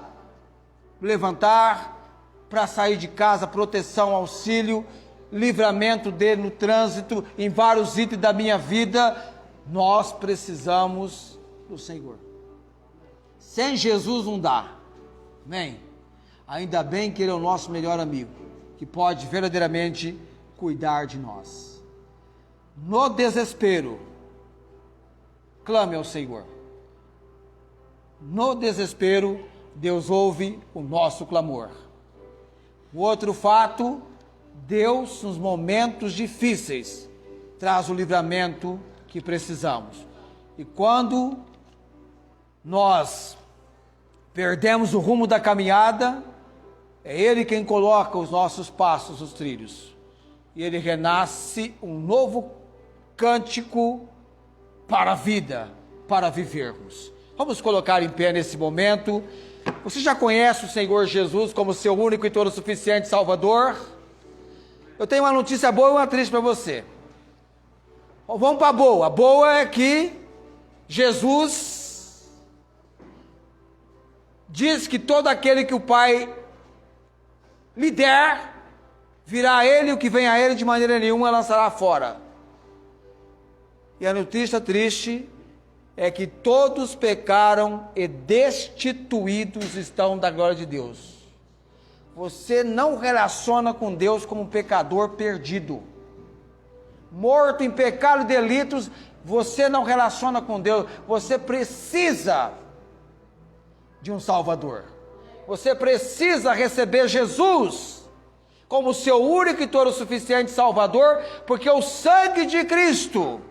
levantar, para sair de casa, proteção, auxílio, livramento dele no trânsito, em vários itens da minha vida. Nós precisamos do Senhor. Sem Jesus não dá. Amém? Ainda bem que Ele é o nosso melhor amigo, que pode verdadeiramente cuidar de nós. No desespero, clame ao Senhor. No desespero, Deus ouve o nosso clamor. O outro fato: Deus, nos momentos difíceis, traz o livramento que precisamos. E quando nós perdemos o rumo da caminhada, é Ele quem coloca os nossos passos nos trilhos. E Ele renasce um novo cântico para a vida, para vivermos. Vamos colocar em pé nesse momento. Você já conhece o Senhor Jesus como seu único e todo suficiente Salvador? Eu tenho uma notícia boa e uma triste para você. Vamos para a boa. A boa é que Jesus diz que todo aquele que o Pai lhe der, virá a Ele, o que vem a Ele de maneira nenhuma lançará fora. E a notícia triste é que todos pecaram e destituídos estão da glória de Deus. Você não relaciona com Deus como um pecador perdido. Morto em pecado e delitos, você não relaciona com Deus. Você precisa de um Salvador. Você precisa receber Jesus como seu único e todo suficiente Salvador, porque o sangue de Cristo,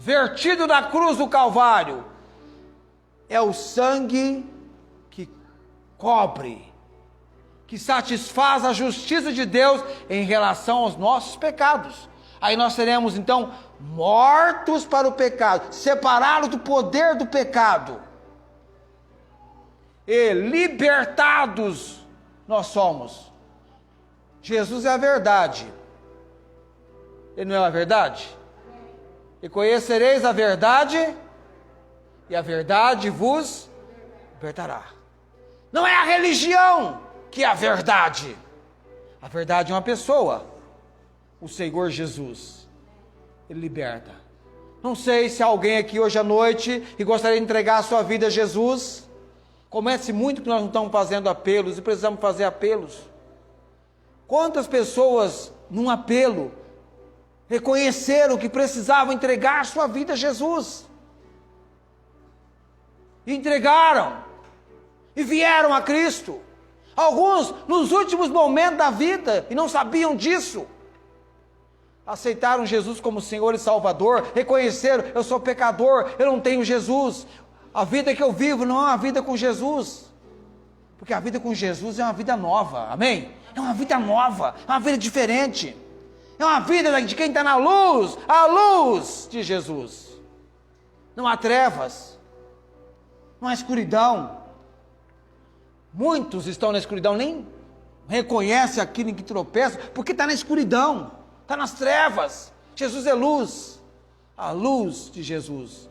vertido na cruz do Calvário, é o sangue que cobre, que satisfaz a justiça de Deus em relação aos nossos pecados. Aí nós seremos então mortos para o pecado, separados do poder do pecado, e libertados nós somos. Jesus é a verdade. Ele não é a verdade? E conhecereis a verdade, e a verdade vos libertará. Não é a religião, que é a verdade? A verdade é uma pessoa, o Senhor Jesus. Ele liberta. Não sei se há alguém aqui hoje à noite que gostaria de entregar a sua vida a Jesus. Comece muito que nós não estamos fazendo apelos e precisamos fazer apelos. Quantas pessoas, num apelo, reconheceram que precisavam entregar a sua vida a Jesus? E entregaram. E vieram a Cristo. Alguns nos últimos momentos da vida e não sabiam disso. Aceitaram Jesus como Senhor e Salvador, reconheceram, eu sou pecador, eu não tenho Jesus. A vida que eu vivo não é uma vida com Jesus. Porque a vida com Jesus é uma vida nova, amém? É uma vida nova, é uma vida diferente. É uma vida de quem está na luz, a luz de Jesus. Não há trevas, não há escuridão. Muitos estão na escuridão, nem reconhecem aquilo em que tropeçam, porque está na escuridão, está nas trevas. Jesus é luz, a luz de Jesus.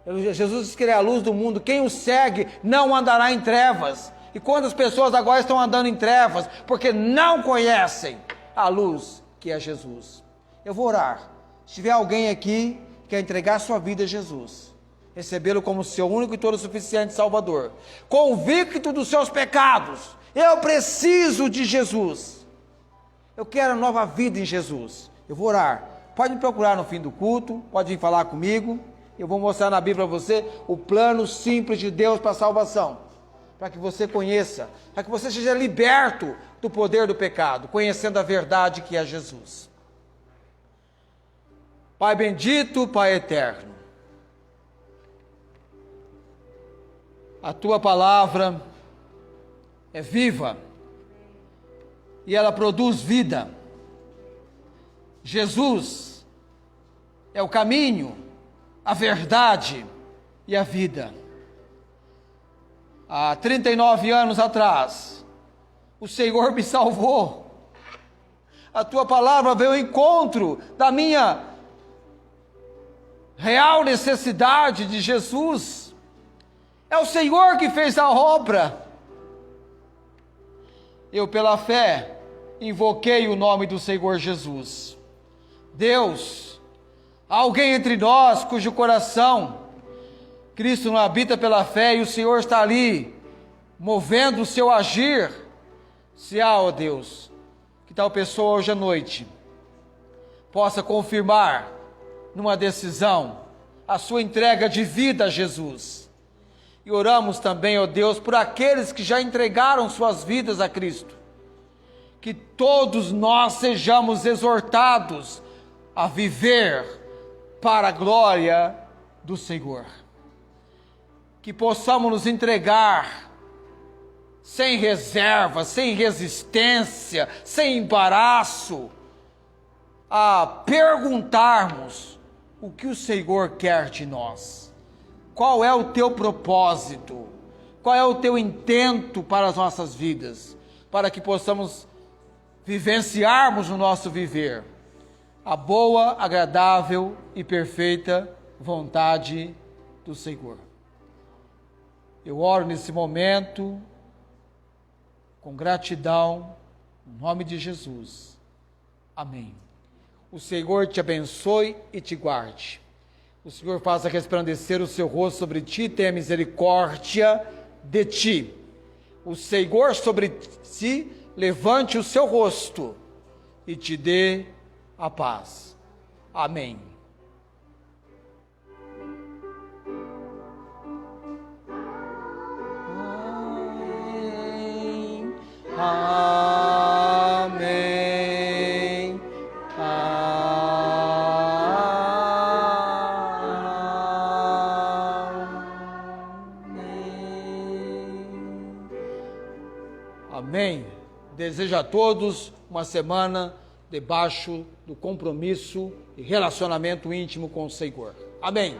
Jesus disse que ele é a luz do mundo, quem o segue não andará em trevas. E quantas pessoas agora estão andando em trevas, porque não conhecem a luz que é Jesus. Eu vou orar. Se tiver alguém aqui que quer entregar a sua vida a Jesus, recebê-lo como seu único e todo suficiente Salvador, convicto dos seus pecados, eu preciso de Jesus, eu quero nova vida em Jesus, eu vou orar. Pode me procurar no fim do culto, pode vir falar comigo, eu vou mostrar na Bíblia para você o plano simples de Deus para a salvação, para que você conheça, para que você seja liberto do poder do pecado, conhecendo a verdade que é Jesus. Pai bendito, Pai eterno, a tua palavra é viva e ela produz vida. Jesus é o caminho, a verdade e a vida. Há 39 anos atrás, o Senhor me salvou. A tua palavra veio ao encontro da minha real necessidade de Jesus. É o Senhor que fez a obra. Eu, pela fé, invoquei o nome do Senhor Jesus. Deus, há alguém entre nós cujo coração Cristo não habita pela fé e o Senhor está ali, movendo o seu agir. Se há, ó Deus, que tal pessoa hoje à noite possa confirmar numa decisão a sua entrega de vida a Jesus. E oramos também, ó Deus, por aqueles que já entregaram suas vidas a Cristo. Que todos nós sejamos exortados a viver para a glória do Senhor. Que possamos nos entregar sem reserva, sem resistência, sem embaraço, a perguntarmos o que o Senhor quer de nós. Qual é o teu propósito? Qual é o teu intento para as nossas vidas? Para que possamos vivenciarmos no nosso viver a boa, agradável e perfeita vontade do Senhor. Eu oro nesse momento com gratidão, em nome de Jesus. Amém. O Senhor te abençoe e te guarde. O Senhor faça resplandecer o seu rosto sobre ti e tenha misericórdia de ti. O Senhor sobre ti levante o seu rosto e te dê a paz. Amém. Amém. Amém. Desejo a todos uma semana debaixo do compromisso e relacionamento íntimo com o Senhor. Amém.